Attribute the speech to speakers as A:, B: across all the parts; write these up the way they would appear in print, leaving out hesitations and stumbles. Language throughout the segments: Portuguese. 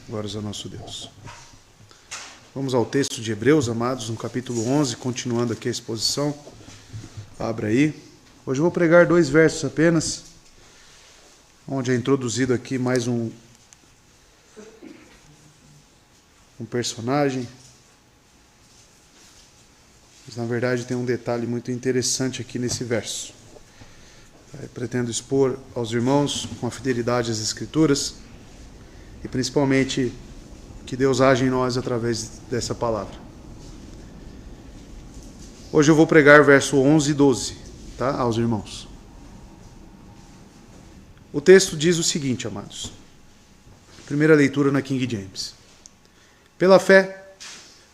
A: Glórias ao nosso Deus. Vamos ao texto de Hebreus, amados, no capítulo 11, continuando aqui a exposição. Abra aí. Hoje eu vou pregar 2 versos apenas, onde é introduzido aqui mais um personagem. Mas, na verdade, tem um detalhe muito interessante aqui nesse verso. Eu pretendo expor aos irmãos, com a fidelidade às Escrituras, e principalmente que Deus age em nós através dessa palavra. Hoje eu vou pregar verso 11 e 12, tá? Aos irmãos. O texto diz o seguinte, amados. Primeira leitura na King James. Pela fé,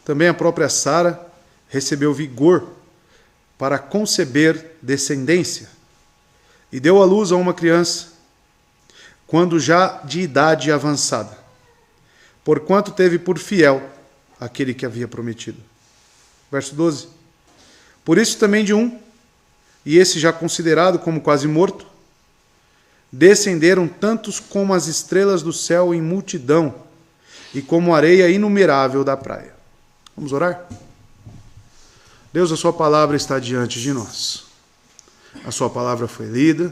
A: também a própria Sara recebeu vigor para conceber descendência e deu à luz a uma criança, quando já de idade avançada, porquanto teve por fiel aquele que havia prometido. Verso 12. Por isso também de um, e esse já considerado como quase morto, descenderam tantos como as estrelas do céu em multidão, e como a areia inumerável da praia. Vamos orar? Deus, a sua palavra está diante de nós. A sua palavra foi lida,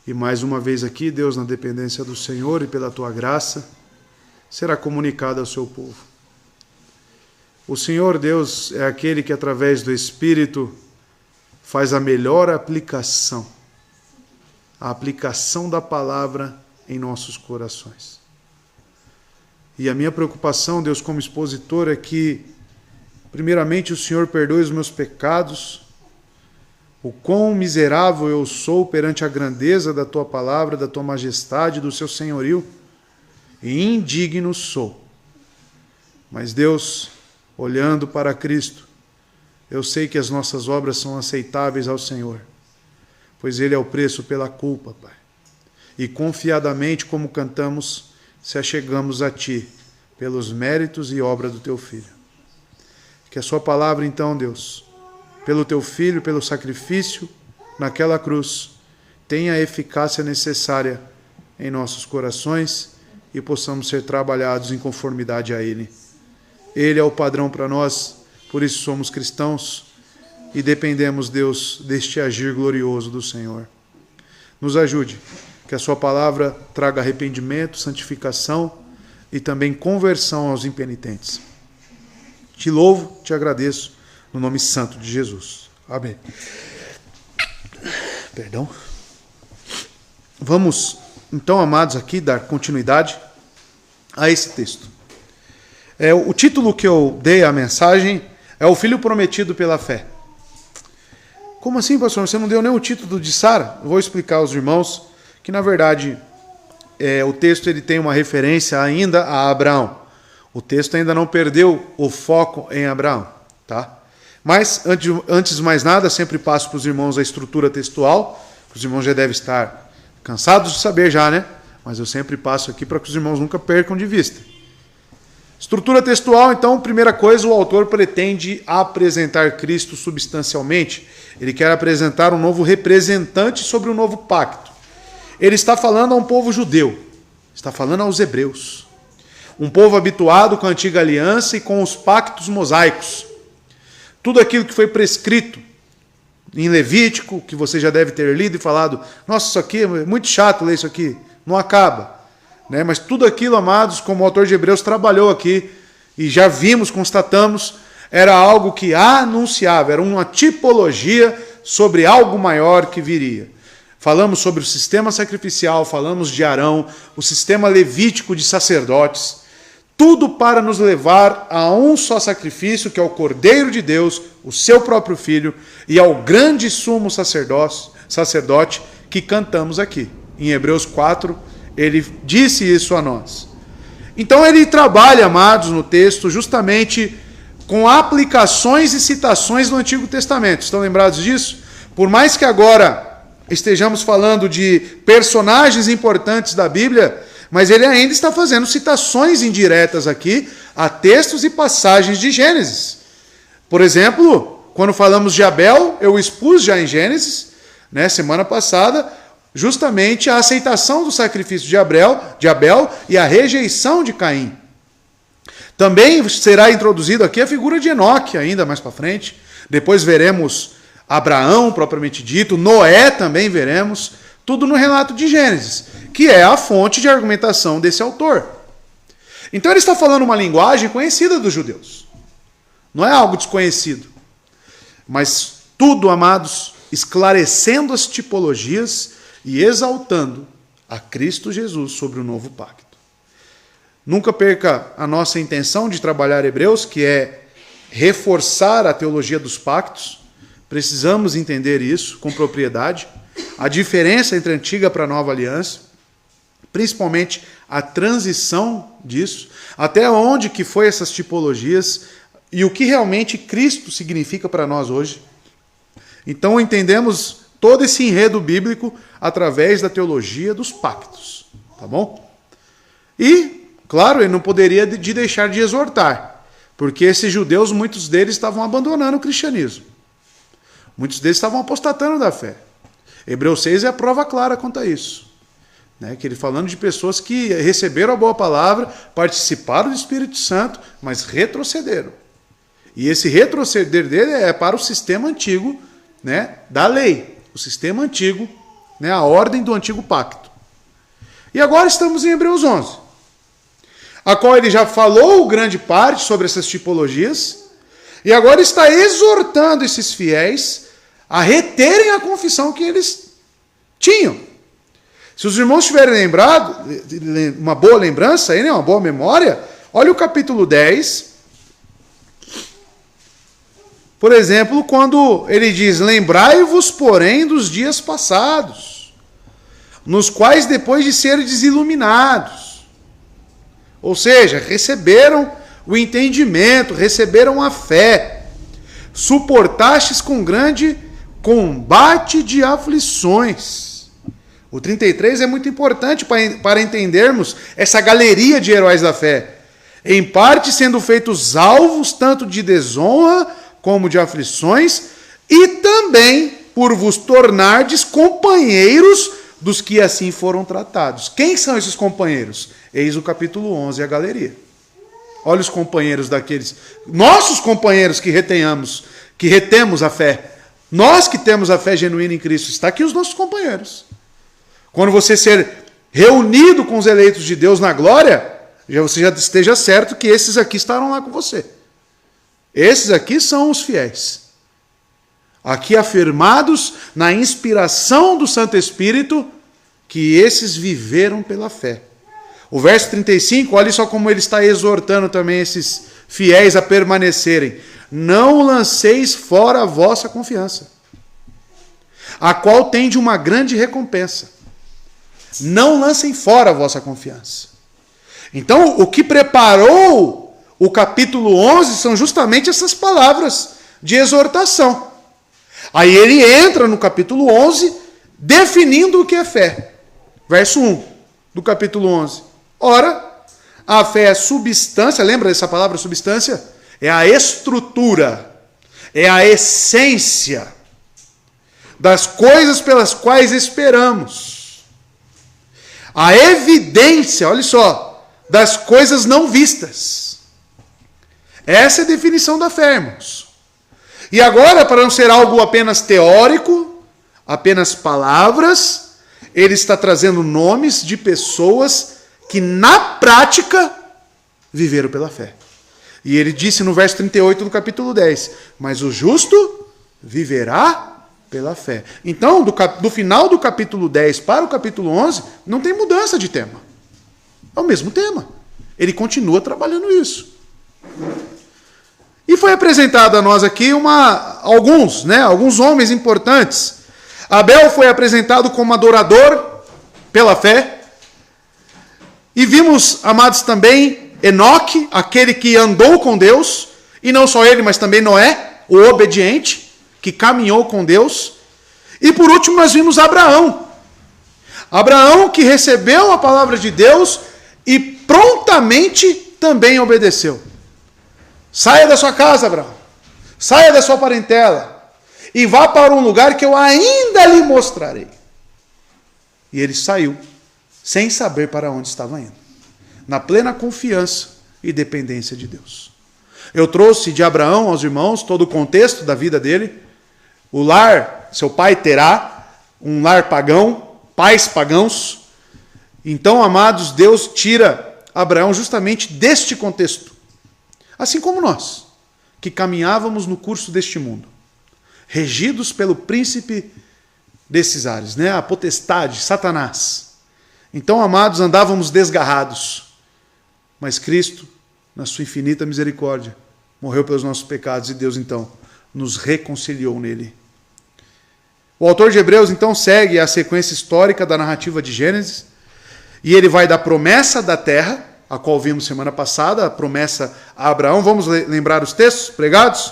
A: e mais uma vez aqui, Deus, na dependência do Senhor e pela tua graça, será comunicada ao seu povo. O Senhor, Deus, é aquele que através do Espírito faz a melhor aplicação, a aplicação da palavra em nossos corações. E a minha preocupação, Deus, como expositor, é que, primeiramente, o Senhor perdoe os meus pecados, o quão miserável eu sou perante a grandeza da tua palavra, da tua majestade, do seu senhorio, e indigno sou. Mas Deus, olhando para Cristo, eu sei que as nossas obras são aceitáveis ao Senhor, pois Ele é o preço pela culpa, Pai. E confiadamente, como cantamos, se achegamos a Ti, pelos méritos e obra do Teu Filho. Que a sua palavra, então, Deus, pelo Teu Filho, pelo sacrifício naquela cruz, tenha a eficácia necessária em nossos corações e possamos ser trabalhados em conformidade a Ele. Ele é o padrão para nós, por isso somos cristãos e dependemos, Deus, deste agir glorioso do Senhor. Nos ajude, que a sua palavra traga arrependimento, santificação e também conversão aos impenitentes. Te louvo, te agradeço, no nome santo de Jesus. Amém. Perdão. Vamos, então, amados, aqui dar continuidade a esse texto. O título que eu dei à mensagem é O Filho Prometido pela Fé. Como assim, pastor? Você não deu nem o título de Sara? Eu vou explicar aos irmãos que, na verdade, o texto ele tem uma referência ainda a Abraão. O texto ainda não perdeu o foco em Abraão, tá? Mas, antes de mais nada, sempre passo para os irmãos a estrutura textual. Os irmãos já devem estar cansados de saber já, né? Mas eu sempre passo aqui para que os irmãos nunca percam de vista. Estrutura textual, então, primeira coisa, o autor pretende apresentar Cristo substancialmente. Ele quer apresentar um novo representante sobre o novo pacto. Ele está falando a um povo judeu, está falando aos hebreus. Um povo habituado com a antiga aliança e com os pactos mosaicos. Tudo aquilo que foi prescrito em Levítico, que você já deve ter lido e falado, nossa, isso aqui é muito chato ler isso aqui, não acaba. Né? Mas tudo aquilo, amados, como o autor de Hebreus trabalhou aqui, e já vimos, constatamos, era algo que anunciava, era uma tipologia sobre algo maior que viria. Falamos sobre o sistema sacrificial, falamos de Arão, o sistema levítico de sacerdotes, tudo para nos levar a um só sacrifício, que é o Cordeiro de Deus, o seu próprio Filho, e ao grande sumo sacerdote que cantamos aqui. Em Hebreus 4, ele disse isso a nós. Então ele trabalha, amados, no texto, justamente com aplicações e citações do Antigo Testamento. Estão lembrados disso? Por mais que agora estejamos falando de personagens importantes da Bíblia, mas ele ainda está fazendo citações indiretas aqui a textos e passagens de Gênesis. Por exemplo, quando falamos de Abel, eu expus já em Gênesis, né, semana passada, justamente a aceitação do sacrifício de Abel e a rejeição de Caim. Também será introduzido aqui a figura de Enoque, ainda mais para frente. Depois veremos Abraão, propriamente dito, Noé também veremos, tudo no relato de Gênesis, que é a fonte de argumentação desse autor. Então ele está falando uma linguagem conhecida dos judeus. Não é algo desconhecido. Mas tudo, amados, esclarecendo as tipologias e exaltando a Cristo Jesus sobre o novo pacto. Nunca perca a nossa intenção de trabalhar Hebreus, que é reforçar a teologia dos pactos. Precisamos entender isso com propriedade. A diferença entre a antiga para a nova aliança, principalmente a transição disso, até onde que foi essas tipologias e o que realmente Cristo significa para nós hoje. Então entendemos todo esse enredo bíblico através da teologia dos pactos, tá bom? E, claro, ele não poderia deixar de exortar, porque esses judeus, muitos deles estavam abandonando o cristianismo. Muitos deles estavam apostatando da fé. Hebreus 6 é a prova clara quanto a isso. Que ele falando de pessoas que receberam a boa palavra, participaram do Espírito Santo, mas retrocederam. E esse retroceder dele é para o sistema antigo, da lei. O sistema antigo, a ordem do antigo pacto. E agora estamos em Hebreus 11, a qual ele já falou grande parte sobre essas tipologias, e agora está exortando esses fiéis a reterem a confissão que eles tinham. Se os irmãos tiverem lembrado, uma boa lembrança, uma boa memória, olha o capítulo 10, por exemplo, quando ele diz: lembrai-vos, porém, dos dias passados, nos quais, depois de serem iluminados, ou seja, receberam o entendimento, receberam a fé, suportastes com grande combate de aflições. O 33 é muito importante para entendermos essa galeria de heróis da fé. Em parte sendo feitos alvos tanto de desonra como de aflições, e também por vos tornardes companheiros dos que assim foram tratados. Quem são esses companheiros? Eis o capítulo 11, a galeria. Olha os companheiros daqueles, nossos companheiros que retemos a fé. Nós que temos a fé genuína em Cristo, está aqui os nossos companheiros. Quando você ser reunido com os eleitos de Deus na glória, você já esteja certo que esses aqui estarão lá com você. Esses aqui são os fiéis. Aqui afirmados na inspiração do Santo Espírito, que esses viveram pela fé. O verso 35, olha só como ele está exortando também esses fiéis a permanecerem. Não lanceis fora a vossa confiança, a qual tende uma grande recompensa. Não lancem fora a vossa confiança. Então, o que preparou o capítulo 11 são justamente essas palavras de exortação. Aí ele entra no capítulo 11, definindo o que é fé. Verso 1 do capítulo 11. Ora, a fé é substância, lembra dessa palavra substância? É a estrutura, é a essência das coisas pelas quais esperamos. A evidência, olha só, das coisas não vistas. Essa é a definição da fé, irmãos. E agora, para não ser algo apenas teórico, apenas palavras, ele está trazendo nomes de pessoas que na prática viveram pela fé. E ele disse no verso 38 do capítulo 10, mas o justo viverá pela fé. Então, do final do capítulo 10 para o capítulo 11, não tem mudança de tema. É o mesmo tema. Ele continua trabalhando isso. E foi apresentado a nós aqui alguns homens importantes. Abel foi apresentado como adorador pela fé. E vimos, amados, também Enoque, aquele que andou com Deus, e não só ele, mas também Noé, o obediente, que caminhou com Deus. E por último nós vimos Abraão. Abraão que recebeu a palavra de Deus e prontamente também obedeceu. Saia da sua casa, Abraão. Saia da sua parentela. E vá para um lugar que eu ainda lhe mostrarei. E ele saiu, sem saber para onde estava indo, na plena confiança e dependência de Deus. Eu trouxe de Abraão aos irmãos todo o contexto da vida dele. O lar, seu pai terá um lar pagão, pais pagãos. Então, amados, Deus tira Abraão justamente deste contexto. Assim como nós, que caminhávamos no curso deste mundo, regidos pelo príncipe desses ares, a potestade, Satanás. Então, amados, andávamos desgarrados. Mas Cristo, na sua infinita misericórdia, morreu pelos nossos pecados e Deus, então, nos reconciliou nele. O autor de Hebreus, então, segue a sequência histórica da narrativa de Gênesis e ele vai da promessa da terra, a qual vimos semana passada, a promessa a Abraão. Vamos lembrar os textos pregados?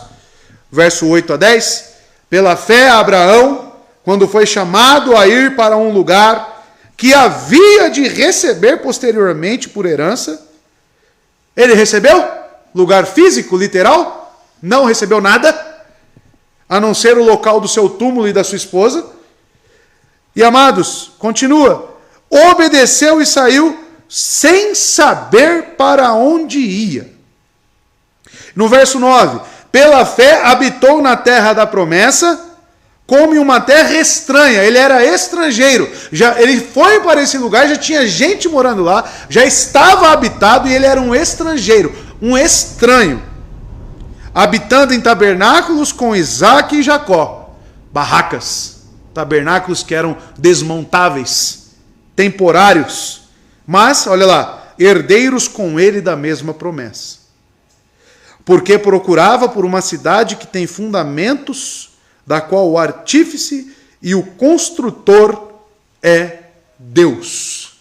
A: Verso 8 a 10. Pela fé, Abraão, quando foi chamado a ir para um lugar que havia de receber posteriormente por herança, ele recebeu? Lugar físico, literal? Não recebeu nada, a não ser o local do seu túmulo e da sua esposa. E amados, continua. Obedeceu e saiu sem saber para onde ia. No verso 9. Pela fé habitou na terra da promessa, como em uma terra estranha. Ele era estrangeiro. Ele foi para esse lugar, já tinha gente morando lá, já estava habitado e ele era um estrangeiro, um estranho. Habitando em tabernáculos com Isaac e Jacó. Barracas. Tabernáculos que eram desmontáveis, temporários. Mas, olha lá, herdeiros com ele da mesma promessa. Porque procurava por uma cidade que tem fundamentos, da qual o artífice e o construtor é Deus.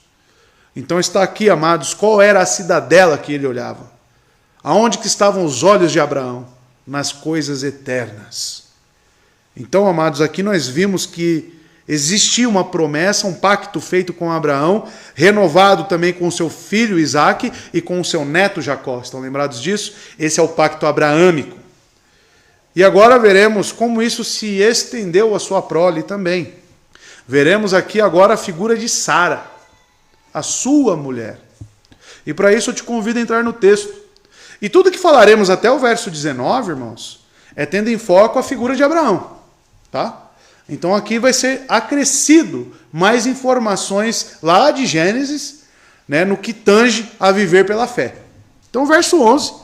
A: Então está aqui, amados, qual era a cidadela que ele olhava? Aonde que estavam os olhos de Abraão? Nas coisas eternas. Então, amados, aqui nós vimos que existia uma promessa, um pacto feito com Abraão, renovado também com o seu filho Isaac e com o seu neto Jacó. Estão lembrados disso? Esse é o pacto abraâmico. E agora veremos como isso se estendeu à sua prole também. Veremos aqui agora a figura de Sara, a sua mulher. E para isso eu te convido a entrar no texto. E tudo que falaremos até o verso 19, irmãos, é tendo em foco a figura de Abraão. Tá? Então aqui vai ser acrescido mais informações lá de Gênesis, no que tange a viver pela fé. Então o verso 11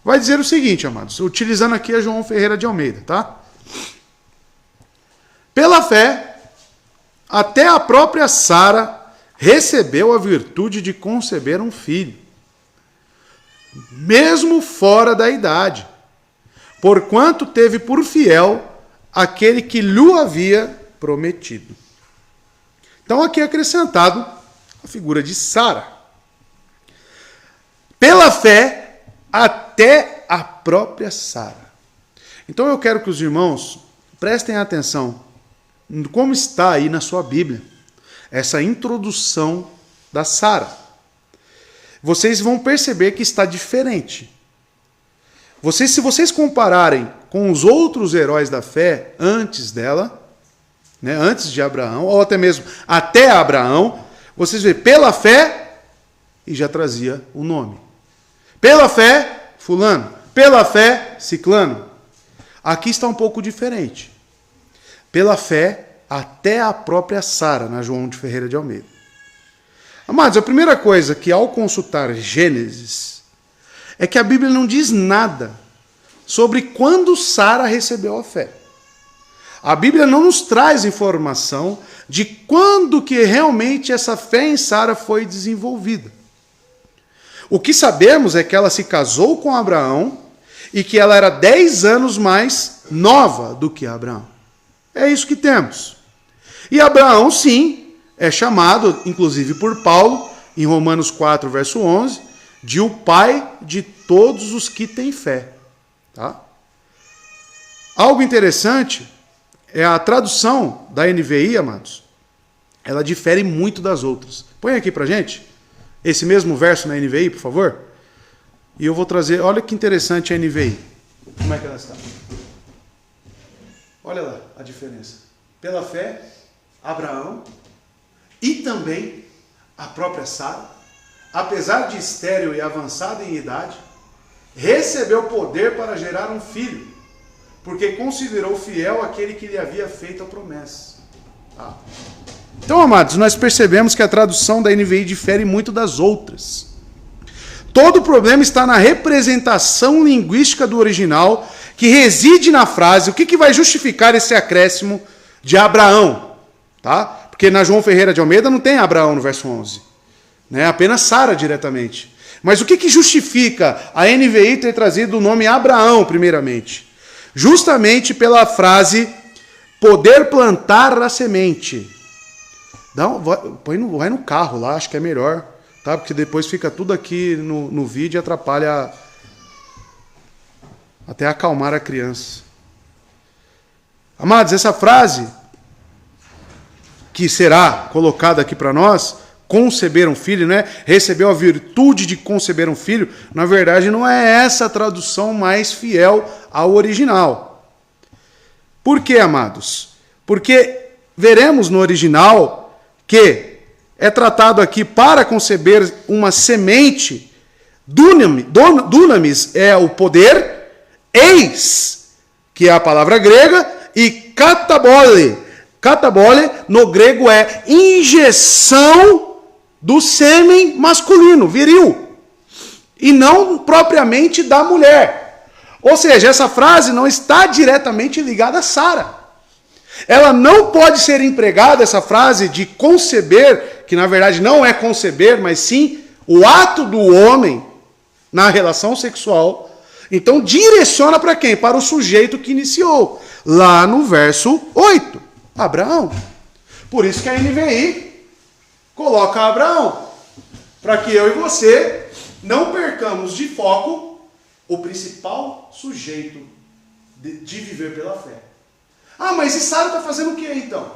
A: vai dizer o seguinte, amados, utilizando aqui a João Ferreira de Almeida, tá? Pela fé, até a própria Sara recebeu a virtude de conceber um filho, mesmo fora da idade, porquanto teve por fiel aquele que lhe havia prometido. Então aqui é acrescentado a figura de Sara. Pela fé, até a própria Sara. Então eu quero que os irmãos prestem atenção em como está aí na sua Bíblia essa introdução da Sara. Vocês vão perceber que está diferente. Se vocês compararem com os outros heróis da fé antes dela, antes de Abraão, ou até mesmo até Abraão, vocês veem pela fé e já trazia o nome. Pela fé, fulano. Pela fé, ciclano. Aqui está um pouco diferente. Pela fé, até a própria Sara, na João de Ferreira de Almeida. Amados, a primeira coisa que ao consultar Gênesis é que a Bíblia não diz nada sobre quando Sara recebeu a fé. A Bíblia não nos traz informação de quando que realmente essa fé em Sara foi desenvolvida. O que sabemos é que ela se casou com Abraão e que ela era 10 anos mais nova do que Abraão. É isso que temos. E Abraão, sim, é chamado, inclusive por Paulo, em Romanos 4, verso 11, de o pai de todos os que têm fé. Tá? Algo interessante é a tradução da NVI, amados. Ela difere muito das outras. Põe aqui pra gente esse mesmo verso na NVI, por favor. E eu vou trazer, olha que interessante a NVI. Como é que ela está? Olha lá a diferença. Pela fé, Abraão, E também a própria Sara, apesar de estéril e avançada em idade, recebeu poder para gerar um filho, porque considerou fiel aquele que lhe havia feito a promessa. Tá? Então, amados, nós percebemos que a tradução da NVI difere muito das outras. Todo o problema está na representação linguística do original, que reside na frase. O que vai justificar esse acréscimo de Abraão? Tá? Porque na João Ferreira de Almeida não tem Abraão no verso 11. Né? Apenas Sara diretamente. Mas o que justifica a NVI ter trazido o nome Abraão, primeiramente? Justamente pela frase, poder plantar a semente. Vai no carro lá, acho que é melhor. Tá? Porque depois fica tudo aqui no vídeo e atrapalha até acalmar a criança. Amados, essa frase que será colocada aqui para nós, conceber um filho, né? Recebeu a virtude de conceber um filho, na verdade não é essa a tradução mais fiel ao original. Por quê, amados? Porque veremos no original que é tratado aqui para conceber uma semente. Dunamis é o poder, eis, que é a palavra grega, e katabole. Katabole, no grego, é injeção do sêmen masculino, viril, e não propriamente da mulher. Ou seja, essa frase não está diretamente ligada a Sara. Ela não pode ser empregada, essa frase de conceber, que na verdade não é conceber, mas sim o ato do homem na relação sexual. Então direciona para quem? Para o sujeito que iniciou. Lá no verso 8, Abraão. Por isso que a NVI coloca Abraão. Para que eu e você não percamos de foco o principal sujeito de viver pela fé. Ah, mas e Sara está fazendo o que então?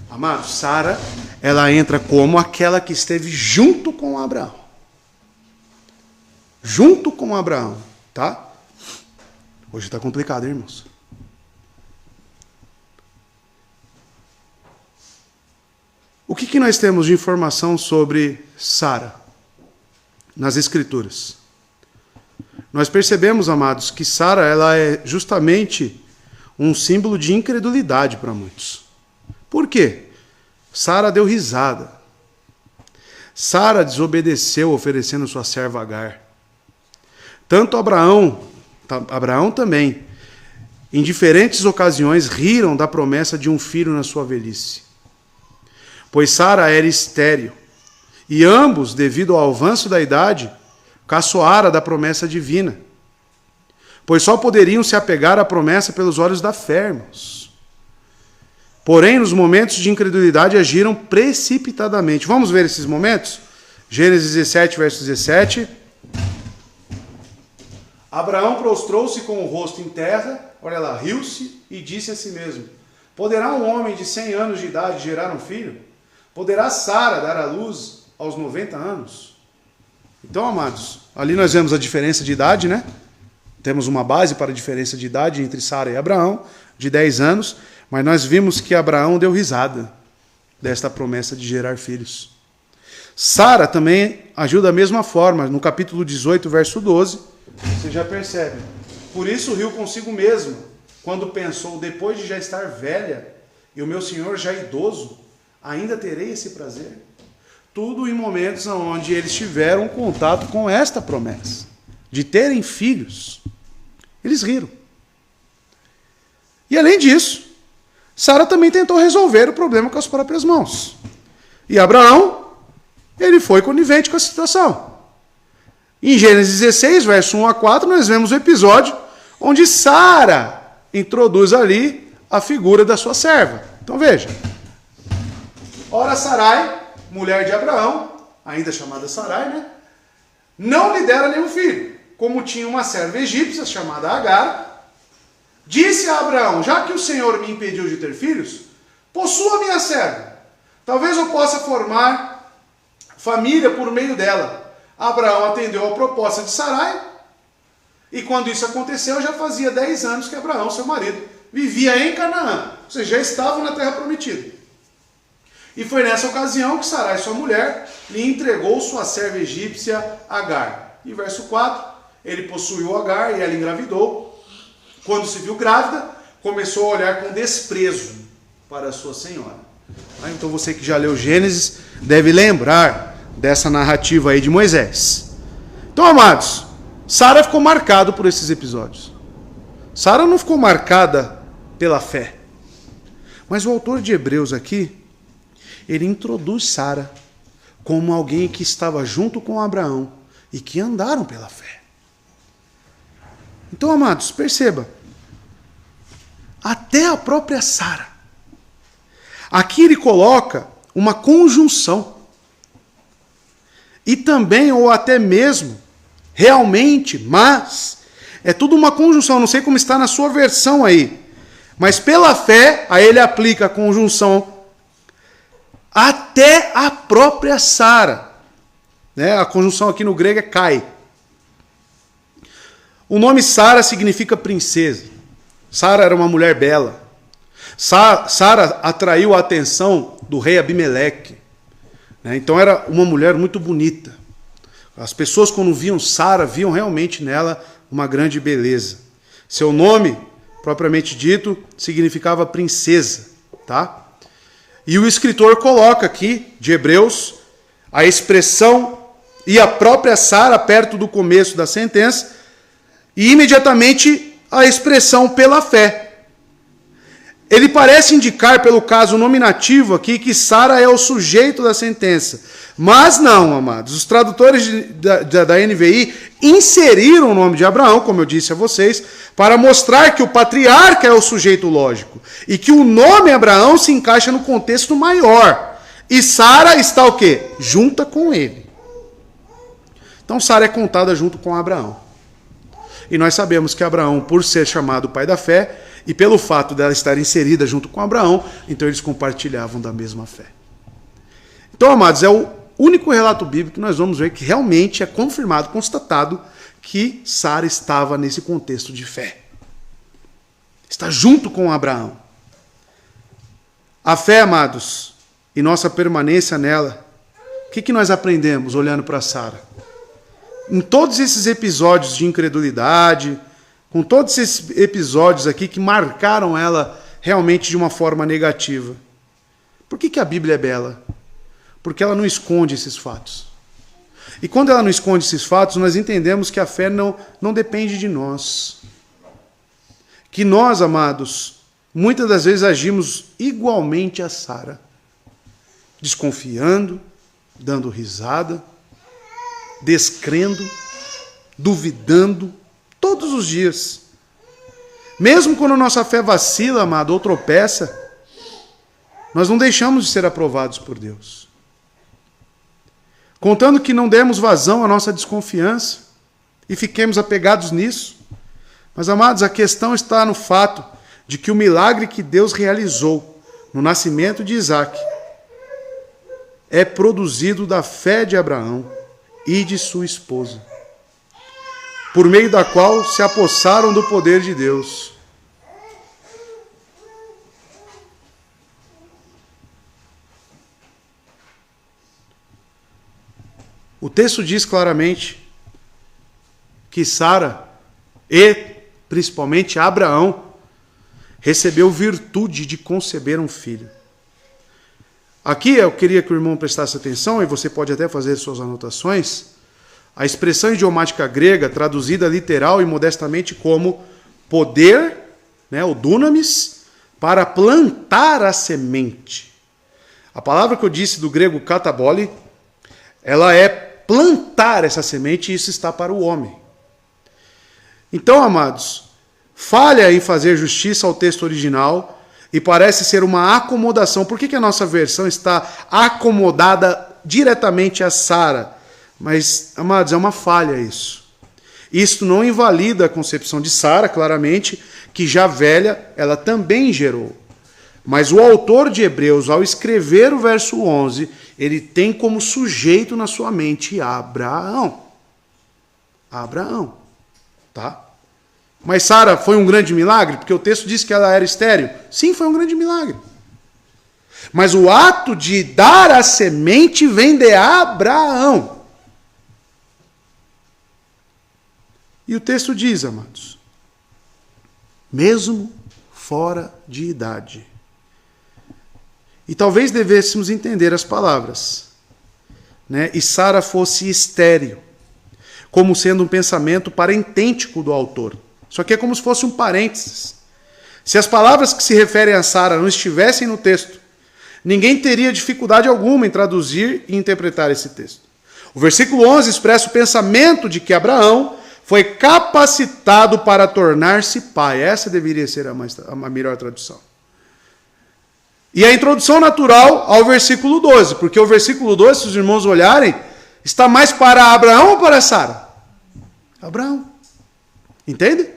A: Amado, Sara, ela entra como aquela que esteve junto com Abraão. Junto com Abraão, tá? Hoje está complicado, hein, irmãos? O que nós temos de informação sobre Sara nas Escrituras? Nós percebemos, amados, que Sara ela é justamente um símbolo de incredulidade para muitos. Por quê? Sara deu risada. Sara desobedeceu, oferecendo sua serva Agar. Tanto Abraão também, em diferentes ocasiões, riram da promessa de um filho na sua velhice. Pois Sara era estéril, e ambos, devido ao avanço da idade, caçoara da promessa divina. Pois só poderiam se apegar à promessa pelos olhos da fé, irmãos. Porém, nos momentos de incredulidade, agiram precipitadamente. Vamos ver esses momentos? Gênesis 17, verso 17. Abraão prostrou-se com o rosto em terra, olha lá, riu-se e disse a si mesmo: poderá um homem de 100 anos de idade gerar um filho? Poderá Sara dar à luz aos 90 anos? Então, amados, ali nós vemos a diferença de idade, né? Temos uma base para a diferença de idade entre Sara e Abraão, de 10 anos, mas nós vimos que Abraão deu risada desta promessa de gerar filhos. Sara também agiu da mesma forma, no capítulo 18, verso 12, você já percebe. Por isso riu consigo mesmo, quando pensou, depois de já estar velha, e o meu senhor já idoso, ainda terei esse prazer? Tudo em momentos onde eles tiveram contato com esta promessa, de terem filhos. Eles riram. E além disso, Sara também tentou resolver o problema com as próprias mãos. E Abraão, ele foi conivente com a situação. Em Gênesis 16, verso 1 a 4, nós vemos o episódio onde Sara introduz ali a figura da sua serva. Então veja. Ora, Sarai, mulher de Abraão, ainda chamada Sarai, né? Não lhe dera nenhum filho. Como tinha uma serva egípcia chamada Agar, disse a Abraão: já que o Senhor me impediu de ter filhos, possua minha serva. Talvez eu possa formar família por meio dela. Abraão atendeu a proposta de Sarai, e quando isso aconteceu, já fazia 10 anos que Abraão, seu marido, vivia em Canaã. Ou seja, já estavam na terra prometida. E foi nessa ocasião que Sarai, sua mulher, lhe entregou sua serva egípcia Agar. E verso 4, ele possuiu Agar e ela engravidou. Quando se viu grávida, começou a olhar com desprezo para a sua senhora. Então você que já leu Gênesis deve lembrar dessa narrativa aí de Moisés. Então, amados, Sara ficou marcada por esses episódios. Sara não ficou marcada pela fé. Mas o autor de Hebreus aqui, ele introduz Sara como alguém que estava junto com Abraão e que andaram pela fé. Então, amados, perceba, até a própria Sara. Aqui ele coloca uma conjunção. E também, ou até mesmo, realmente, mas, é tudo uma conjunção. Não sei como está na sua versão aí. Mas pela fé, aí ele aplica a conjunção até a própria Sara. Né? A conjunção aqui no grego é kai. O nome Sara significa princesa. Sara era uma mulher bela. Sara atraiu a atenção do rei Abimeleque. Então era uma mulher muito bonita. As pessoas, quando viam Sara, viam realmente nela uma grande beleza. Seu nome, propriamente dito, significava princesa. Tá? E o escritor coloca aqui, de Hebreus, a expressão e a própria Sara perto do começo da sentença, e imediatamente a expressão pela fé. Ele parece indicar, pelo caso nominativo aqui, que Sara é o sujeito da sentença. Mas não, amados. Os tradutores da NVI inseriram o nome de Abraão, como eu disse a vocês, para mostrar que o patriarca é o sujeito lógico. E que o nome Abraão se encaixa no contexto maior. E Sara está o quê? Junta com ele. Então Sara é contada junto com Abraão. E nós sabemos que Abraão, por ser chamado pai da fé, e pelo fato dela estar inserida junto com Abraão, então eles compartilhavam da mesma fé. Então, amados, é o único relato bíblico que nós vamos ver que realmente é confirmado, constatado, que Sara estava nesse contexto de fé. Está junto com Abraão. A fé, amados, e nossa permanência nela, o que nós aprendemos olhando para Sara? Em todos esses episódios de incredulidade, com todos esses episódios aqui que marcaram ela realmente de uma forma negativa. Por que a Bíblia é bela? Porque ela não esconde esses fatos. E quando ela não esconde esses fatos, nós entendemos que a fé não depende de nós. Que nós, amados, muitas das vezes agimos igualmente a Sara. Desconfiando, dando risada, descrendo, duvidando, todos os dias. Mesmo quando nossa fé vacila, amado, ou tropeça, nós não deixamos de ser aprovados por Deus. Contando que não demos vazão à nossa desconfiança e fiquemos apegados nisso. Mas, amados, a questão está no fato de que o milagre que Deus realizou no nascimento de Isaac é produzido da fé de Abraão e de sua esposa, por meio da qual se apossaram do poder de Deus. O texto diz claramente que Sara e principalmente Abraão recebeu virtude de conceber um filho. Aqui eu queria que o irmão prestasse atenção, e você pode até fazer suas anotações. A expressão idiomática grega, traduzida literal e modestamente como poder, o dunamis, para plantar a semente. A palavra que eu disse do grego katabole, ela é plantar essa semente, e isso está para o homem. Então, amados, falha em fazer justiça ao texto original, e parece ser uma acomodação. Por que a nossa versão está acomodada diretamente a Sara? Mas, amados, é uma falha isso. Isto não invalida a concepção de Sara, claramente, que já velha, ela também gerou. Mas o autor de Hebreus, ao escrever o verso 11, ele tem como sujeito na sua mente Abraão. Abraão. Tá? Mas Sara foi um grande milagre? Porque o texto diz que ela era estéril. Sim, foi um grande milagre. Mas o ato de dar a semente vem de Abraão. E o texto diz, amados, mesmo fora de idade. E talvez devêssemos entender as palavras, né? E Sara fosse estéril, como sendo um pensamento parentêntico do autor. Isso aqui é como se fosse um parênteses. Se as palavras que se referem a Sara não estivessem no texto, ninguém teria dificuldade alguma em traduzir e interpretar esse texto. O versículo 11 expressa o pensamento de que Abraão foi capacitado para tornar-se pai. Essa deveria ser a melhor tradução. E a introdução natural ao versículo 12, porque o versículo 12, se os irmãos olharem, está mais para Abraão ou para Sara? Abraão. Entende?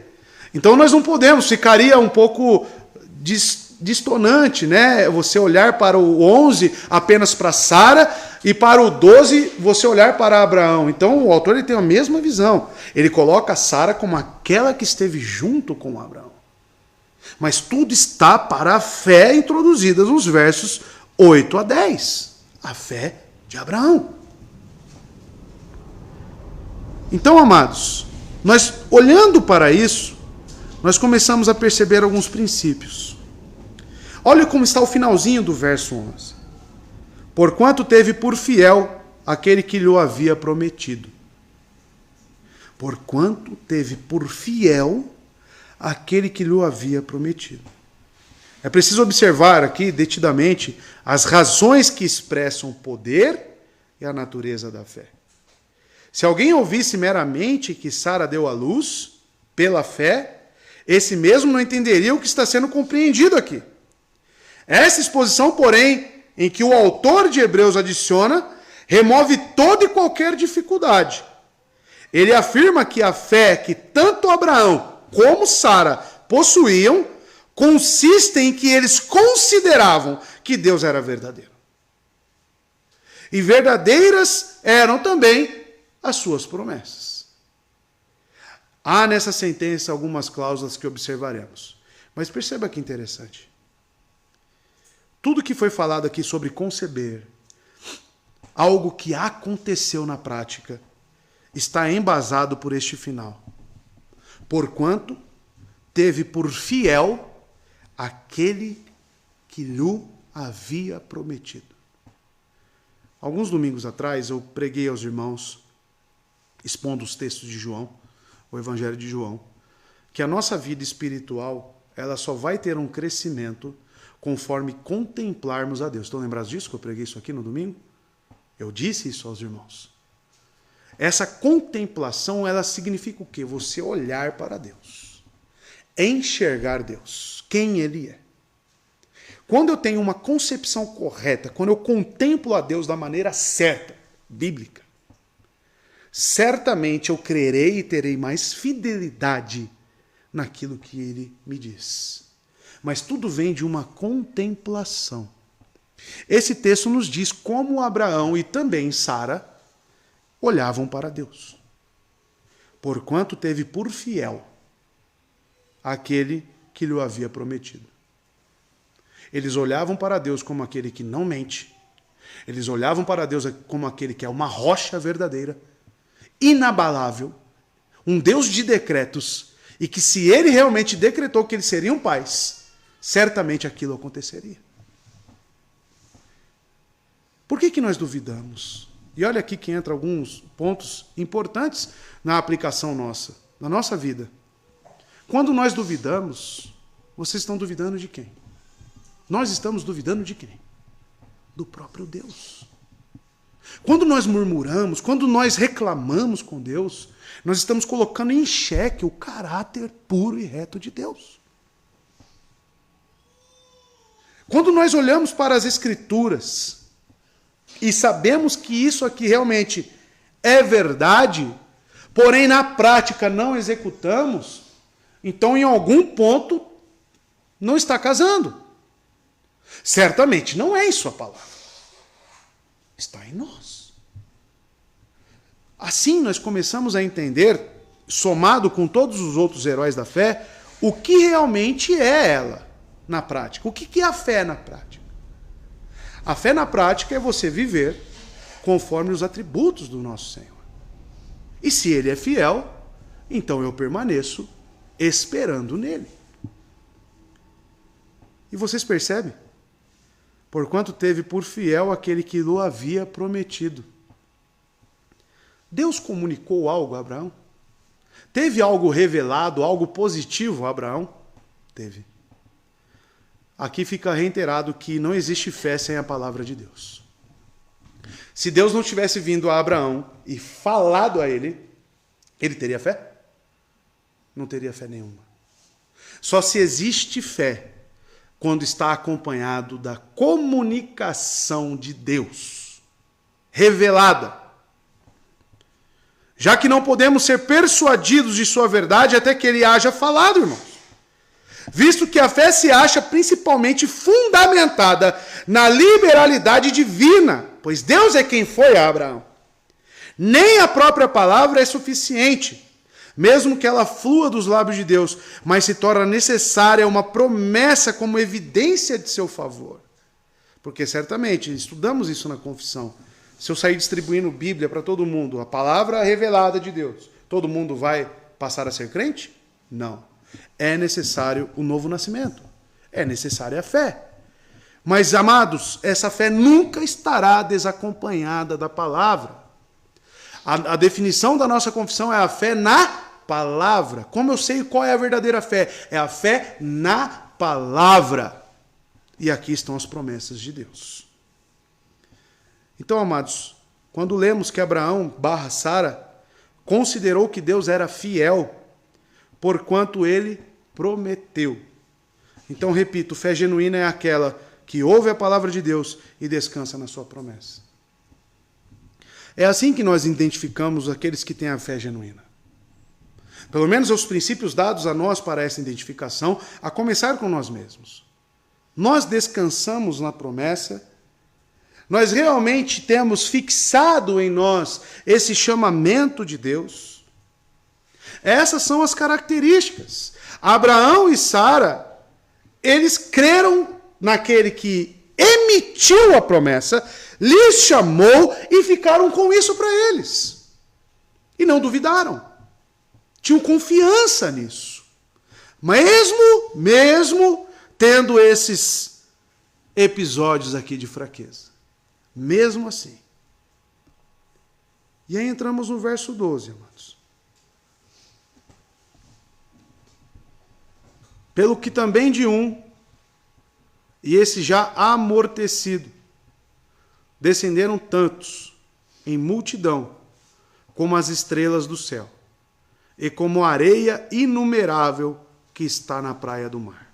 A: Então nós não podemos, ficaria um pouco distonante, né? Você olhar para o 11 apenas para Sara e para o 12 você olhar para Abraão. Então o autor ele tem a mesma visão. Ele coloca Sara como aquela que esteve junto com Abraão. Mas tudo está para a fé introduzida nos versos 8 a 10. A fé de Abraão. Então, amados, nós olhando para isso, nós começamos a perceber alguns princípios. Olha como está o finalzinho do verso 11. Porquanto teve por fiel aquele que lhe havia prometido. Porquanto teve por fiel aquele que lhe havia prometido. É preciso observar aqui, detidamente, as razões que expressam o poder e a natureza da fé. Se alguém ouvisse meramente que Sara deu à luz, pela fé, esse mesmo não entenderia o que está sendo compreendido aqui. Essa exposição, porém, em que o autor de Hebreus adiciona, remove toda e qualquer dificuldade. Ele afirma que a fé que tanto Abraão como Sara possuíam, consiste em que eles consideravam que Deus era verdadeiro. E verdadeiras eram também as suas promessas. Há nessa sentença algumas cláusulas que observaremos. Mas perceba que interessante. Tudo que foi falado aqui sobre conceber, algo que aconteceu na prática, está embasado por este final. Porquanto teve por fiel aquele que lhe havia prometido. Alguns domingos atrás eu preguei aos irmãos, expondo os textos de João, o Evangelho de João, que a nossa vida espiritual ela só vai ter um crescimento conforme contemplarmos a Deus. Estão lembrados disso que eu preguei isso aqui no domingo? Eu disse isso aos irmãos. Essa contemplação, ela significa o quê? Você olhar para Deus. Enxergar Deus. Quem Ele é. Quando eu tenho uma concepção correta, quando eu contemplo a Deus da maneira certa, bíblica, certamente eu crerei e terei mais fidelidade naquilo que Ele me diz. Mas tudo vem de uma contemplação. Esse texto nos diz como Abraão e também Sara olhavam para Deus. Porquanto teve por fiel aquele que lhe havia prometido. Eles olhavam para Deus como aquele que não mente. Eles olhavam para Deus como aquele que é uma rocha verdadeira, inabalável, um Deus de decretos, e que se ele realmente decretou que eles seriam pais, certamente aquilo aconteceria. Por que nós duvidamos? E olha aqui que entra alguns pontos importantes na aplicação nossa, na nossa vida. Quando nós duvidamos, vocês estão duvidando de quem? Nós estamos duvidando de quem? Do próprio Deus. Quando nós murmuramos, quando nós reclamamos com Deus, nós estamos colocando em xeque o caráter puro e reto de Deus. Quando nós olhamos para as Escrituras e sabemos que isso aqui realmente é verdade, porém na prática não executamos, então em algum ponto não está casando. Certamente não é isso a palavra. Está em nós. Assim nós começamos a entender, somado com todos os outros heróis da fé, o que realmente é ela na prática. O que é a fé na prática? A fé na prática é você viver conforme os atributos do nosso Senhor. E se Ele é fiel, então eu permaneço esperando nele. E vocês percebem? Porquanto teve por fiel aquele que lhe havia prometido. Deus comunicou algo a Abraão? Teve algo revelado, algo positivo a Abraão? Teve. Aqui fica reiterado que não existe fé sem a palavra de Deus. Se Deus não tivesse vindo a Abraão e falado a ele teria fé? Não teria fé nenhuma. Só se existe fé quando está acompanhado da comunicação de Deus, revelada. Já que não podemos ser persuadidos de sua verdade até que ele haja falado, irmãos. Visto que a fé se acha principalmente fundamentada na liberalidade divina, pois Deus é quem foi a Abraão. Nem a própria palavra é suficiente, mesmo que ela flua dos lábios de Deus, mas se torna necessária uma promessa como evidência de seu favor. Porque certamente, estudamos isso na confissão, se eu sair distribuindo Bíblia para todo mundo, a palavra revelada de Deus, todo mundo vai passar a ser crente? Não. É necessário o novo nascimento. É necessária a fé. Mas, amados, essa fé nunca estará desacompanhada da palavra. A definição da nossa confissão é a fé na palavra. Como eu sei qual é a verdadeira fé? É a fé na palavra. E aqui estão as promessas de Deus. Então, amados, quando lemos que Abraão / Sara considerou que Deus era fiel, porquanto ele prometeu. Então, repito, fé genuína é aquela que ouve a palavra de Deus e descansa na sua promessa. É assim que nós identificamos aqueles que têm a fé genuína. Pelo menos os princípios dados a nós para essa identificação, a começar com nós mesmos. Nós descansamos na promessa. Nós realmente temos fixado em nós esse chamamento de Deus. Essas são as características. Abraão e Sara, eles creram naquele que emitiu a promessa, lhes chamou e ficaram com isso para eles. E não duvidaram. Tinham confiança nisso. Mesmo tendo esses episódios aqui de fraqueza. Mesmo assim. E aí entramos no verso 12, amados. Pelo que também de um, e esse já amortecido, descenderam tantos, em multidão, como as estrelas do céu, e como a areia inumerável que está na praia do mar.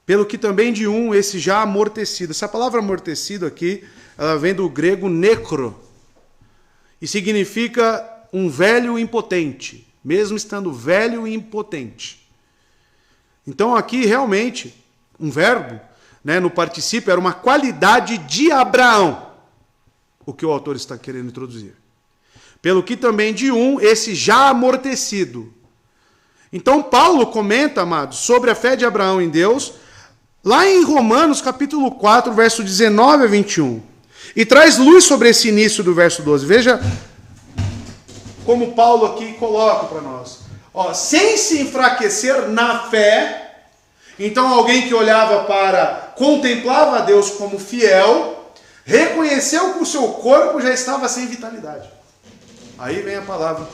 A: Pelo que também de um, esse já amortecido. Essa palavra amortecido aqui, ela vem do grego necro, e significa um velho impotente, mesmo estando velho e impotente. Então aqui realmente, um verbo, no particípio, era uma qualidade de Abraão, o que o autor está querendo introduzir. Pelo que também de um, esse já amortecido. Então Paulo comenta, amados, sobre a fé de Abraão em Deus, lá em Romanos capítulo 4, verso 19 a 21. E traz luz sobre esse início do verso 12. Veja como Paulo aqui coloca para nós. Sem se enfraquecer na fé, então alguém que contemplava a Deus como fiel, reconheceu que o seu corpo já estava sem vitalidade. Aí vem a palavra,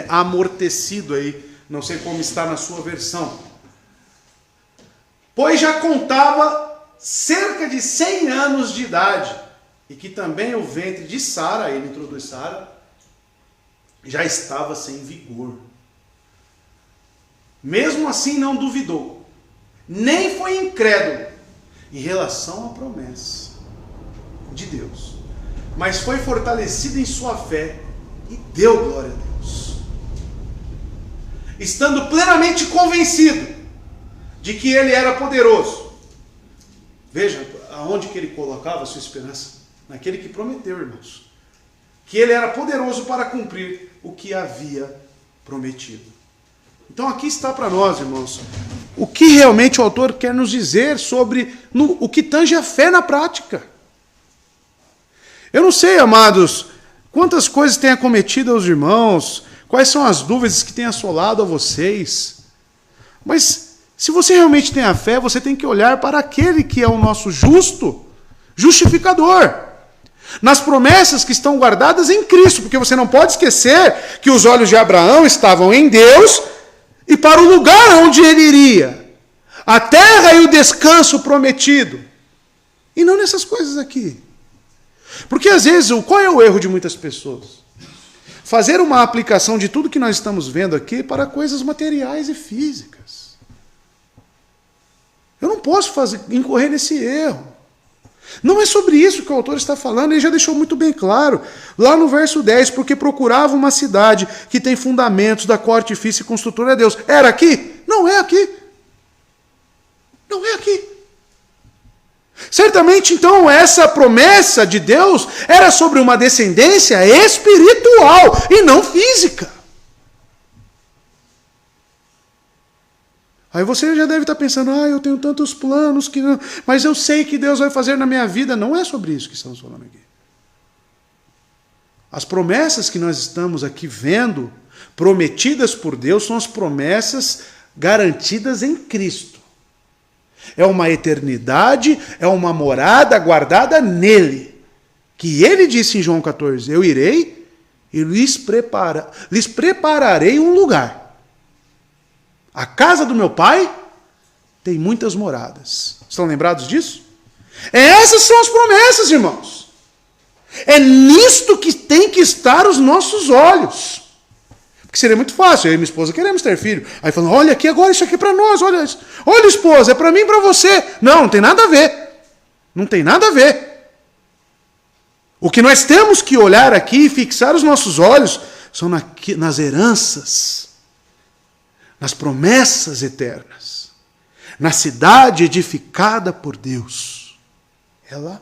A: amortecido aí, não sei como está na sua versão. Pois já contava cerca de 100 anos de idade, e que também o ventre de Sara, ele introduz Sara, já estava sem vigor. Mesmo assim não duvidou, nem foi incrédulo em relação à promessa de Deus, mas foi fortalecido em sua fé e deu glória a Deus, estando plenamente convencido de que ele era poderoso. Veja aonde que ele colocava a sua esperança, naquele que prometeu, irmãos, que ele era poderoso para cumprir o que havia prometido. Então aqui está para nós, irmãos, o que realmente o autor quer nos dizer sobre o que tange a fé na prática. Eu não sei, amados, quantas coisas têm acometido aos irmãos, quais são as dúvidas que têm assolado a vocês, mas se você realmente tem a fé, você tem que olhar para aquele que é o nosso justificador, nas promessas que estão guardadas em Cristo, porque você não pode esquecer que os olhos de Abraão estavam em Deus e para o lugar onde ele iria, a terra e o descanso prometido, e não nessas coisas aqui. Porque às vezes, qual é o erro de muitas pessoas? Fazer uma aplicação de tudo que nós estamos vendo aqui para coisas materiais e físicas. Eu não posso incorrer nesse erro. Não é sobre isso que o autor está falando, ele já deixou muito bem claro, lá no verso 10, porque procurava uma cidade que tem fundamentos, da qual artifício e construtor é Deus. Era aqui? Não é aqui. Não é aqui. Certamente, então, essa promessa de Deus era sobre uma descendência espiritual e não física. Aí você já deve estar pensando, eu tenho tantos planos, mas eu sei que Deus vai fazer na minha vida. Não é sobre isso que estamos falando aqui. As promessas que nós estamos aqui vendo, prometidas por Deus, são as promessas garantidas em Cristo. É uma eternidade, é uma morada guardada nele. Que ele disse em João 14, eu irei e lhes prepararei um lugar. A casa do meu pai tem muitas moradas. Estão lembrados disso? Essas são as promessas, irmãos. É nisto que tem que estar os nossos olhos. Porque seria muito fácil. Eu e minha esposa queremos ter filho. Aí falando, olha aqui agora, isso aqui é para nós. Olha, esposa, é para mim e para você. Não tem nada a ver. Não tem nada a ver. O que nós temos que olhar aqui e fixar os nossos olhos são nas heranças, nas promessas eternas, na cidade edificada por Deus. É lá.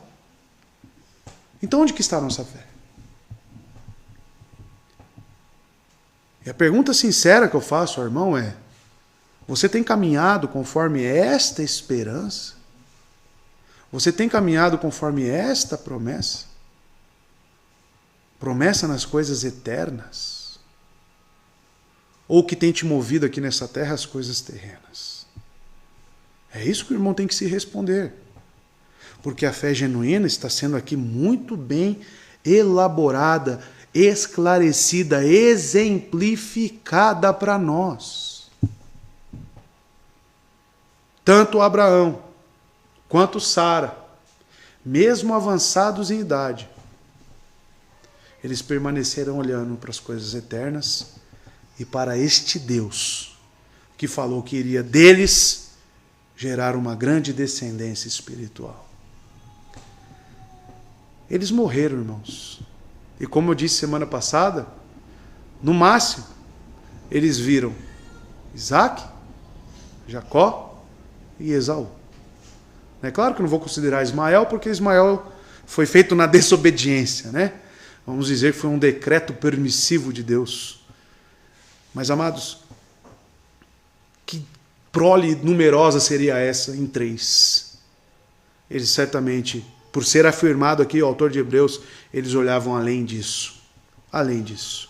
A: Então onde que está a nossa fé? E a pergunta sincera que eu faço ao irmão é, você tem caminhado conforme esta esperança? Você tem caminhado conforme esta promessa? Promessa nas coisas eternas? Ou que tem te movido aqui nessa terra as coisas terrenas? É isso que o irmão tem que se responder. Porque a fé genuína está sendo aqui muito bem elaborada, esclarecida, exemplificada para nós. Tanto Abraão quanto Sara, mesmo avançados em idade, eles permaneceram olhando para as coisas eternas e para este Deus, que falou que iria deles gerar uma grande descendência espiritual. Eles morreram, irmãos. E como eu disse semana passada, no máximo, eles viram Isaac, Jacó e Esaú. É claro que eu não vou considerar Ismael, porque Ismael foi feito na desobediência, né? Vamos dizer que foi um decreto permissivo de Deus. Mas, amados, que prole numerosa seria essa em 3? Eles certamente, por ser afirmado aqui, o autor de Hebreus, eles olhavam além disso. Além disso.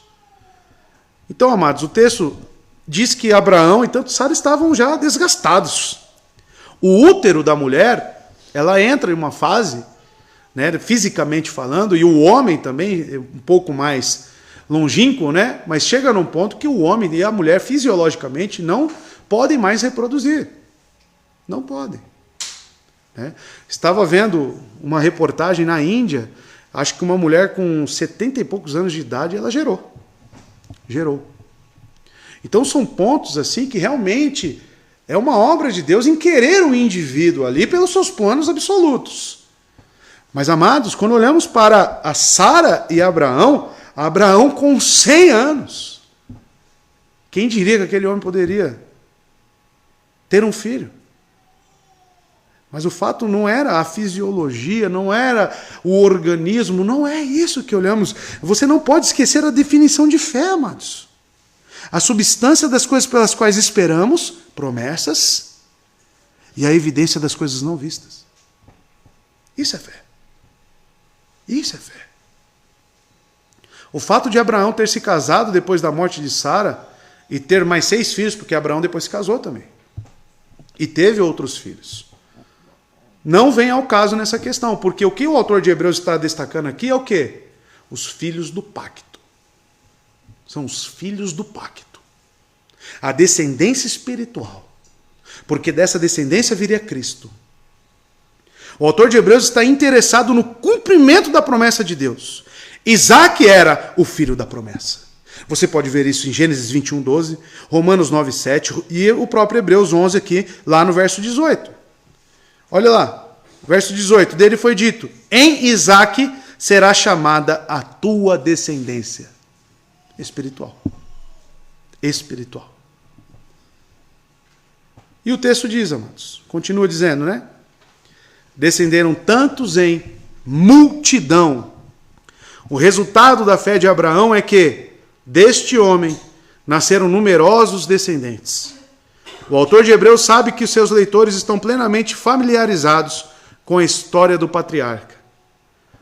A: Então, amados, o texto diz que Abraão e tanto Sara estavam já desgastados. O útero da mulher, ela entra em uma fase, né, fisicamente falando, e o homem também, um pouco mais longínquo, né? Mas chega num ponto que o homem e a mulher fisiologicamente não podem mais reproduzir. Não podem. Né? Estava vendo uma reportagem na Índia, acho que uma mulher com 70 e poucos anos de idade, ela gerou. Então são pontos assim que realmente é uma obra de Deus em querer o indivíduo ali pelos seus planos absolutos. Mas, amados, quando olhamos para a Sara e Abraão com 100 anos, quem diria que aquele homem poderia ter um filho? Mas o fato não era a fisiologia, não era o organismo, não é isso que olhamos. Você não pode esquecer a definição de fé, amados. a substância das coisas pelas quais esperamos, promessas, e a evidência das coisas não vistas. Isso é fé. Isso é fé. O fato de Abraão ter se casado depois da morte de Sara e ter mais 6 filhos, porque Abraão depois se casou também, e teve outros filhos, não vem ao caso nessa questão, porque o que o autor de Hebreus está destacando aqui é o quê? Os filhos do pacto. São os filhos do pacto. A descendência espiritual. Porque dessa descendência viria Cristo. O autor de Hebreus está interessado no cumprimento da promessa de Deus. Isaac era o filho da promessa. Você pode ver isso em Gênesis 21, 12, Romanos 9, 7 e o próprio Hebreus 11 aqui, lá no verso 18. Olha lá, verso 18, dele foi dito, em Isaac será chamada a tua descendência. Espiritual. Espiritual. E o texto diz, amados, continua dizendo, né? Descenderam tantos em multidão. O resultado da fé de Abraão é que, deste homem, nasceram numerosos descendentes. O autor de Hebreus sabe que os seus leitores estão plenamente familiarizados com a história do patriarca.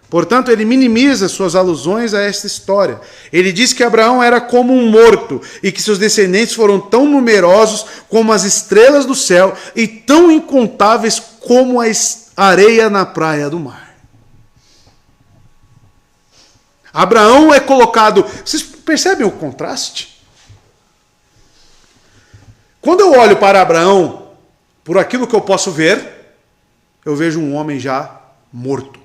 A: Portanto, ele minimiza suas alusões a esta história. Ele diz que Abraão era como um morto e que seus descendentes foram tão numerosos como as estrelas do céu e tão incontáveis como a areia na praia do mar. Abraão é colocado... Vocês percebem o contraste? Quando eu olho para Abraão, por aquilo que eu posso ver, eu vejo um homem já morto.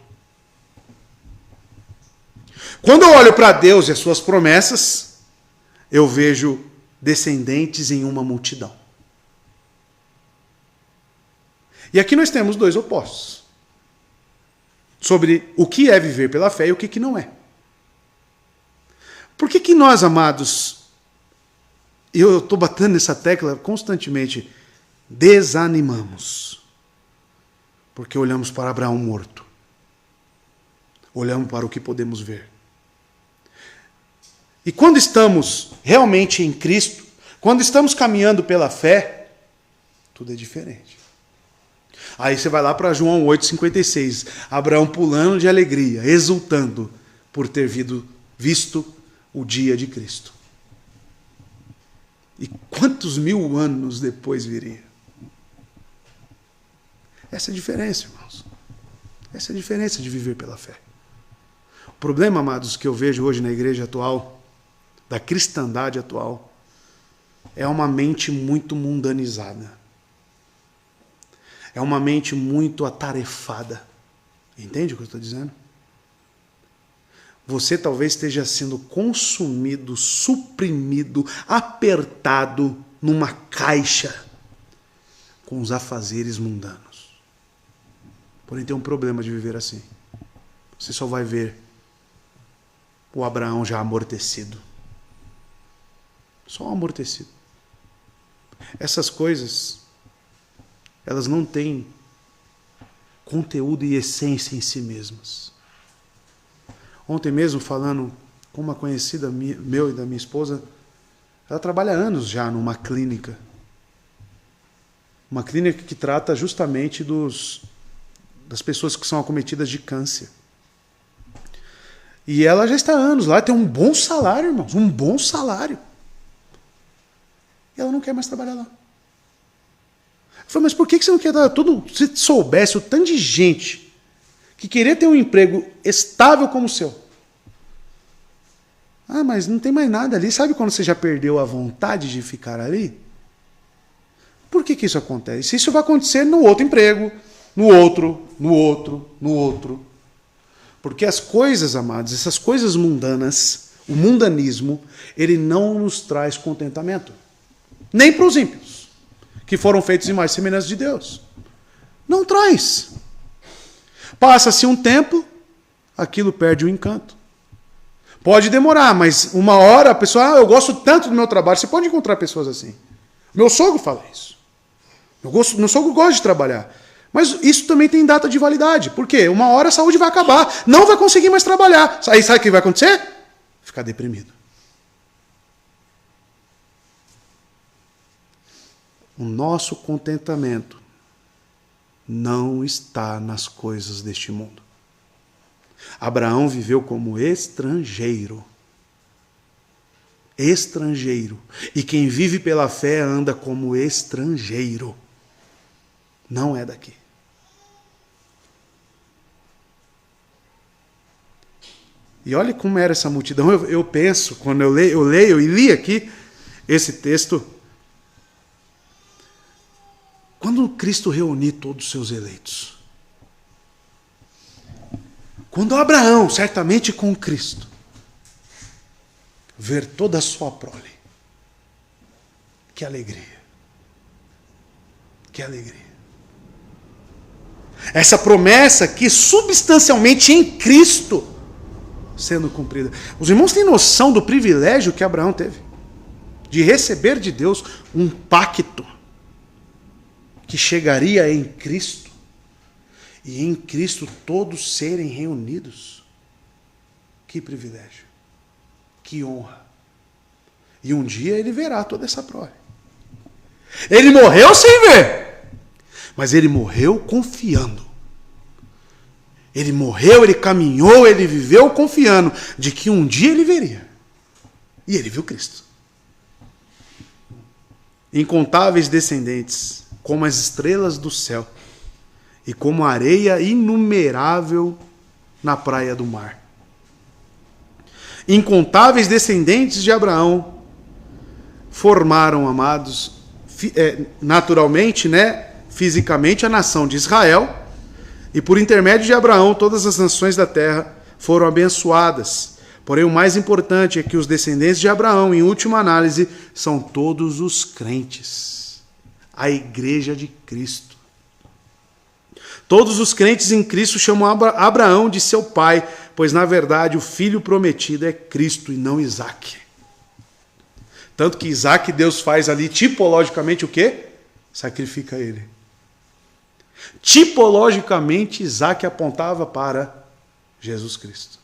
A: Quando eu olho para Deus e as suas promessas, eu vejo descendentes em uma multidão. E aqui nós temos 2 opostos. Sobre o que é viver pela fé e o que não é. Por que nós, amados, e eu estou batendo nessa tecla constantemente, desanimamos? Porque olhamos para Abraão morto. Olhamos para o que podemos ver. E quando estamos realmente em Cristo, quando estamos caminhando pela fé, tudo é diferente. Aí você vai lá para João 8,56. Abraão pulando de alegria, exultando por ter visto o dia de Cristo. E quantos 1000 anos depois viria? Essa é a diferença, irmãos. Essa é a diferença de viver pela fé. O problema, amados, que eu vejo hoje na igreja atual, da cristandade atual, é uma mente muito mundanizada. É uma mente muito atarefada. Entende o que eu estou dizendo? Você talvez esteja sendo consumido, suprimido, apertado numa caixa com os afazeres mundanos. Porém, tem um problema de viver assim. Você só vai ver o Abraão já amortecido. Só amortecido. Essas coisas, elas não têm conteúdo e essência em si mesmas. Ontem mesmo, falando com uma conhecida meu e da minha esposa, ela trabalha há anos já numa clínica. Uma clínica que trata justamente das pessoas que são acometidas de câncer. E ela já está há anos lá, tem um bom salário, irmãos, um bom salário. E ela não quer mais trabalhar lá. Eu falei, mas por que você não quer dar tudo? Se soubesse o tanto de gente que queria ter um emprego estável como o seu. Ah, mas não tem mais nada ali. Sabe quando você já perdeu a vontade de ficar ali? Por que isso acontece? Isso vai acontecer no outro emprego, no outro. Porque as coisas, amados, essas coisas mundanas, o mundanismo, ele não nos traz contentamento. Nem para os ímpios, que foram feitos em mais semelhança de Deus. Não traz. Passa-se um tempo, aquilo perde o encanto. Pode demorar, mas uma hora a pessoa, eu gosto tanto do meu trabalho. Você pode encontrar pessoas assim. Meu sogro fala isso. Meu sogro gosta de trabalhar. Mas isso também tem data de validade. Por quê? Uma hora a saúde vai acabar. Não vai conseguir mais trabalhar. Aí sabe o que vai acontecer? Ficar deprimido. O nosso contentamento não está nas coisas deste mundo. Abraão viveu como estrangeiro. Estrangeiro. E quem vive pela fé anda como estrangeiro. Não é daqui. E olha como era essa multidão. Eu penso, quando eu leio e li aqui esse texto, quando Cristo reunir todos os seus eleitos, quando Abraão, certamente com Cristo, ver toda a sua prole, que alegria, que alegria. Essa promessa que substancialmente em Cristo sendo cumprida. Os irmãos têm noção do privilégio que Abraão teve de receber de Deus um pacto que chegaria em Cristo e em Cristo todos serem reunidos. Que privilégio, que honra. E um dia ele verá toda essa prole. Ele morreu sem ver, mas ele morreu confiando. Ele morreu, ele caminhou, ele viveu confiando de que um dia ele veria. E ele viu Cristo. Incontáveis descendentes, como as estrelas do céu, e como a areia inumerável na praia do mar. Incontáveis descendentes de Abraão formaram, amados, naturalmente, fisicamente, a nação de Israel, e por intermédio de Abraão, todas as nações da terra foram abençoadas. Porém, o mais importante é que os descendentes de Abraão, em última análise, são todos os crentes. A igreja de Cristo. Todos os crentes em Cristo chamam Abraão de seu pai, pois, na verdade, o filho prometido é Cristo e não Isaque. Tanto que Isaque, Deus faz ali, tipologicamente, o quê? Sacrifica ele. Tipologicamente, Isaque apontava para Jesus Cristo.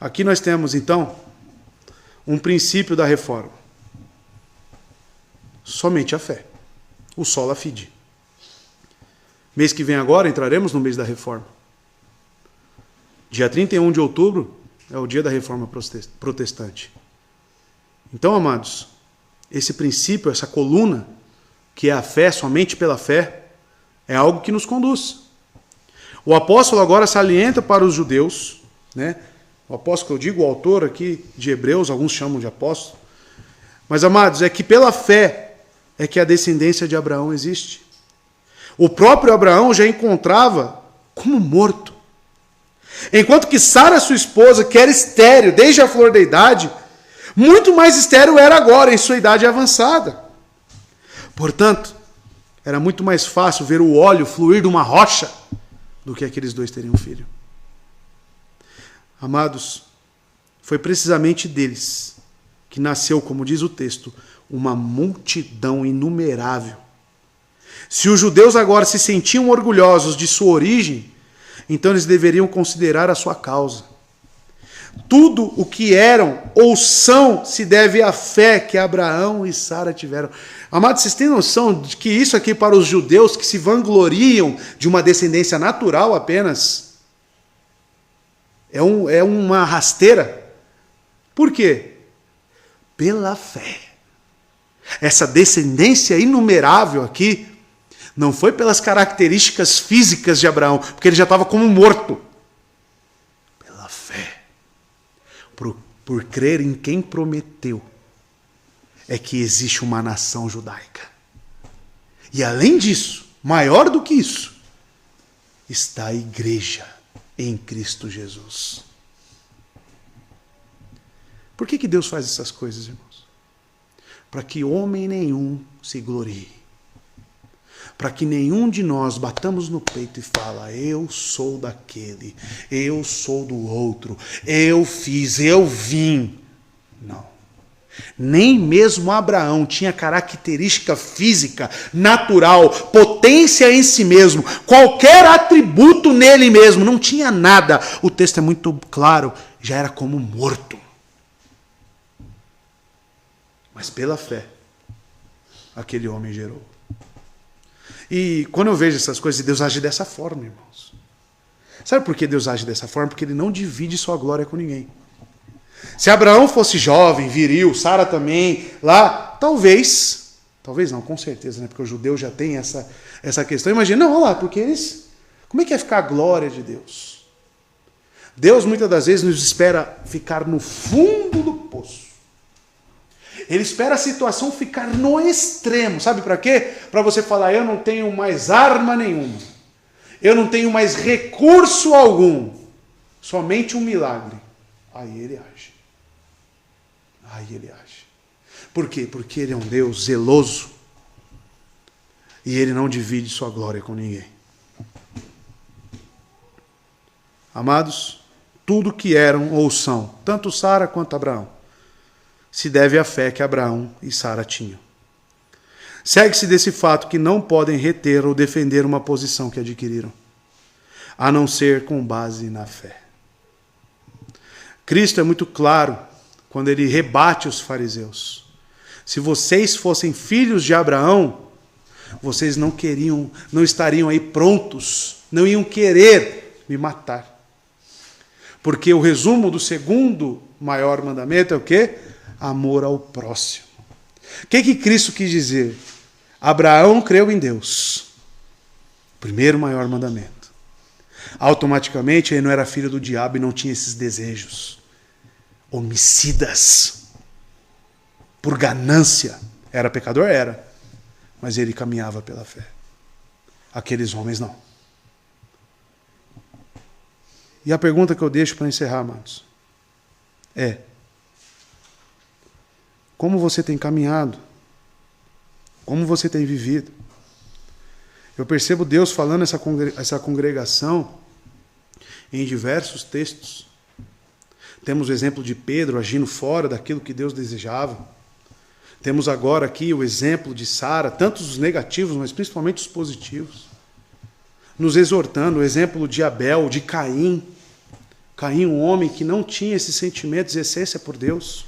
A: Aqui nós temos, então, um princípio da reforma. Somente a fé. O sola fide. Mês que vem agora, entraremos no mês da reforma. Dia 31 de outubro é o dia da reforma protestante. Então, amados, esse princípio, essa coluna, que é a fé, somente pela fé, é algo que nos conduz. O apóstolo agora salienta para os judeus, o apóstolo, eu digo, o autor aqui de Hebreus, alguns chamam de apóstolo, mas, amados, é que pela fé é que a descendência de Abraão existe. O próprio Abraão já encontrava como morto. Enquanto que Sara, sua esposa, que era estéril desde a flor da idade, muito mais estéril era agora, em sua idade avançada. Portanto, era muito mais fácil ver o óleo fluir de uma rocha do que aqueles dois terem um filho. Amados, foi precisamente deles que nasceu, como diz o texto, uma multidão inumerável. Se os judeus agora se sentiam orgulhosos de sua origem, então eles deveriam considerar a sua causa. Tudo o que eram ou são se deve à fé que Abraão e Sara tiveram. Amados, vocês têm noção de que isso aqui para os judeus que se vangloriam de uma descendência natural apenas é uma rasteira? Por quê? Pela fé. Essa descendência inumerável aqui não foi pelas características físicas de Abraão, porque ele já estava como morto. Pela fé. Por crer em quem prometeu, é que existe uma nação judaica. E além disso, maior do que isso, está a igreja em Cristo Jesus. Por que Deus faz essas coisas, irmãos? Para que homem nenhum se glorie. Para que nenhum de nós batamos no peito e fala, eu sou daquele, eu sou do outro, eu fiz, eu vim. Não. Nem mesmo Abraão tinha característica física, natural, potência em si mesmo, qualquer atributo nele mesmo, não tinha nada. O texto é muito claro, já era como morto. Mas pela fé, aquele homem gerou. E quando eu vejo essas coisas, Deus age dessa forma, irmãos. Sabe por que Deus age dessa forma? Porque Ele não divide sua glória com ninguém. Se Abraão fosse jovem, viril, Sara também, lá, talvez não, com certeza, né? Porque o judeu já tem essa questão. Imagina, não, olha lá, porque eles... Como é que ia ficar a glória de Deus? Deus, muitas das vezes, nos espera ficar no fundo do poço. Ele espera a situação ficar no extremo. Sabe para quê? Para você falar, eu não tenho mais arma nenhuma. Eu não tenho mais recurso algum. Somente um milagre. Aí Ele age. Aí Ele age. Por quê? Porque Ele é um Deus zeloso. E Ele não divide sua glória com ninguém. Amados, tudo que eram ou são, tanto Sara quanto Abraão, se deve à fé que Abraão e Sara tinham. Segue-se desse fato que não podem reter ou defender uma posição que adquiriram, a não ser com base na fé. Cristo é muito claro quando Ele rebate os fariseus. Se vocês fossem filhos de Abraão, vocês não estariam aí prontos, não iam querer me matar. Porque o resumo do segundo maior mandamento é o quê? Amor ao próximo. O que Cristo quis dizer? Abraão creu em Deus. Primeiro maior mandamento. Automaticamente ele não era filho do diabo e não tinha esses desejos homicidas. Por ganância. Era pecador? Era. Mas ele caminhava pela fé. Aqueles homens não. E a pergunta que eu deixo para encerrar, amados, é: como você tem caminhado? Como você tem vivido? Eu percebo Deus falando essa congregação em diversos textos. Temos o exemplo de Pedro agindo fora daquilo que Deus desejava. Temos agora aqui o exemplo de Sara, tantos os negativos, mas principalmente os positivos. Nos exortando, o exemplo de Abel, de Caim. Caim, um homem que não tinha esses sentimentos e essência por Deus.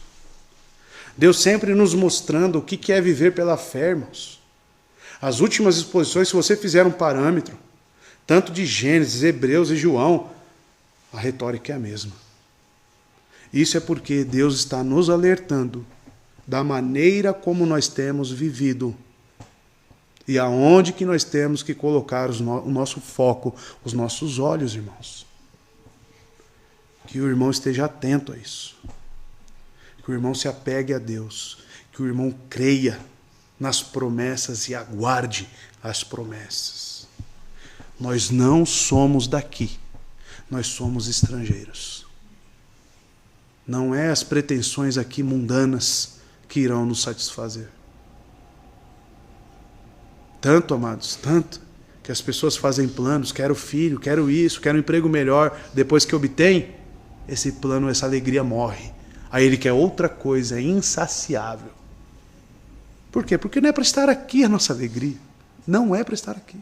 A: Deus sempre nos mostrando o que é viver pela fé, irmãos. As últimas exposições, se você fizer um parâmetro, tanto de Gênesis, Hebreus e João, a retórica é a mesma. Isso é porque Deus está nos alertando da maneira como nós temos vivido e aonde que nós temos que colocar o nosso foco, os nossos olhos, irmãos. Que o irmão esteja atento a isso. Que o irmão se apegue a Deus. Que o irmão creia nas promessas e aguarde as promessas. Nós não somos daqui. Nós somos estrangeiros. Não é as pretensões aqui mundanas que irão nos satisfazer. Tanto, amados, tanto, que as pessoas fazem planos, quero filho, quero isso, quero um emprego melhor, depois que obtém, esse plano, essa alegria morre. Aí ele quer outra coisa, é insaciável. Por quê? Porque não é para estar aqui a nossa alegria. Não é para estar aqui.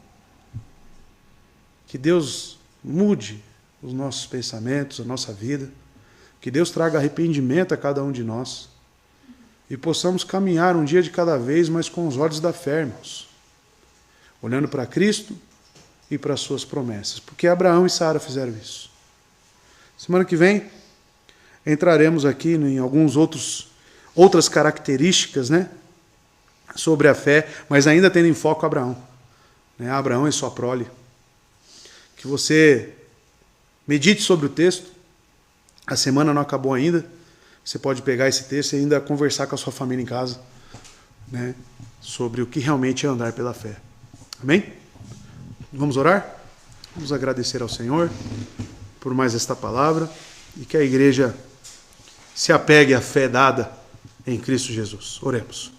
A: Que Deus mude os nossos pensamentos, a nossa vida. Que Deus traga arrependimento a cada um de nós. E possamos caminhar um dia de cada vez, mas com os olhos da fé, irmãos. Olhando para Cristo e para as suas promessas. Porque Abraão e Sara fizeram isso. Semana que vem entraremos aqui em outras características, né, sobre a fé, mas ainda tendo em foco Abraão. Né, Abraão e sua prole. Que você medite sobre o texto. A semana não acabou ainda. Você pode pegar esse texto e ainda conversar com a sua família em casa, né, sobre o que realmente é andar pela fé. Amém? Vamos orar? Vamos agradecer ao Senhor por mais esta palavra e que a igreja se apegue à fé dada em Cristo Jesus. Oremos.